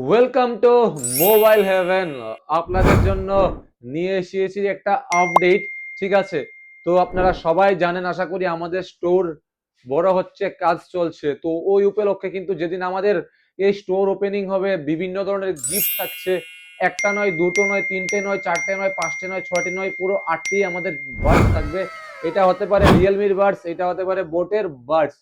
Welcome to mobile haven. আপনাদের জন্য নিয়ে এসেছি একটা আপডেট। ঠিক আছে, তো আপনারা সবাই জানেন আশা করি আমাদের স্টোর বড় হচ্ছে, কাজ চলছে। তো ওই উপলক্ষে কিন্তু যেদিন আমাদের এই স্টোর ওপেনিং হবে বিভিন্ন ধরনের গিফট থাকছে। একটা নয়, দুটো নয়, তিনটে নয়, চারটে নয়, পাঁচটে নয়, ছটি নয়, পুরো 8টি আমাদের বার্ডস থাকবে। এটা হতে পারে রিয়েলমির বার্ডস, এটা হতে পারে বোটের বার্ডস।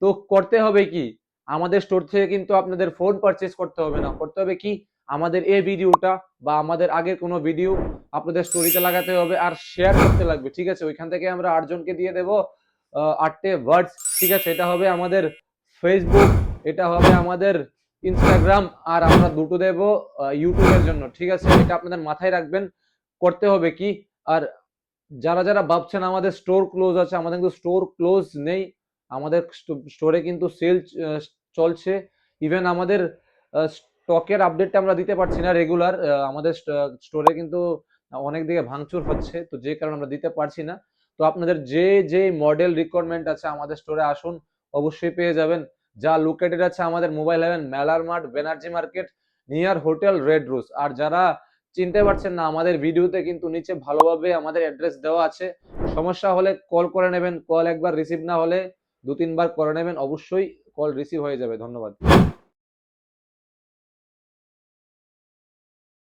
তো করতে হবে কি, আমাদের স্টোর থেকে কিন্তু আপনাদের ফোন পারচেজ করতে হবে না, করতে হবে কি, আমাদের এই ভিডিওটা বা আমাদের আগের কোনো ভিডিও আপনাদের স্টোরিতে লাগাতে হবে আর শেয়ার করতে লাগবে। ঠিক আছে, ওইখান থেকে আমরা 8জনকে দিয়ে দেব 8টে ওয়ার্ডস। ঠিক আছে, এটা হবে আমাদের ফেসবুক, এটা হবে আমাদের ইনস্টাগ্রাম, আর আমরা দুটো দেব ইউটিউবের জন্য। ঠিক আছে, এটা আপনাদের মাথায় রাখবেন। করতে হবে কি, আর যারা যারা ভাবছেন আমাদের স্টোর ক্লোজ আছে, আমাদের কিন্তু স্টোর ক্লোজ নেই। আমাদের স্টোরে কিন্তু সেল চলছে। ইভেন আমাদের স্টকের আপডেটটা আমরা দিতে পারছি না রেগুলার। আমাদের স্টোরে কিন্তু অনেক দিকে ভাঙচুর হচ্ছে, তো যে কারণে আমরা দিতে পারছি না। তো আপনাদের যে যে মডেল রিকোয়ারমেন্ট আছে আমাদের স্টোরে আসুন, অবশ্যই পেয়ে যাবেন। যা লোকেটেড আছে আমাদের মোবাইল হেভেন মেলার মাঠ, Banerjee market, near hotel red rose. আর যারা চিনতে পারছেন না, আমাদের ভিডিওতে কিন্তু নিচে ভালোভাবে আমাদের অ্যাড্রেস দেওয়া আছে। সমস্যা হলে কল করে নেবেন, কল একবার রিসিভ না হলে দু তিনবার করে নেবেন, অবশ্যই কল রিসিভ হয়ে যাবে। ধন্যবাদ।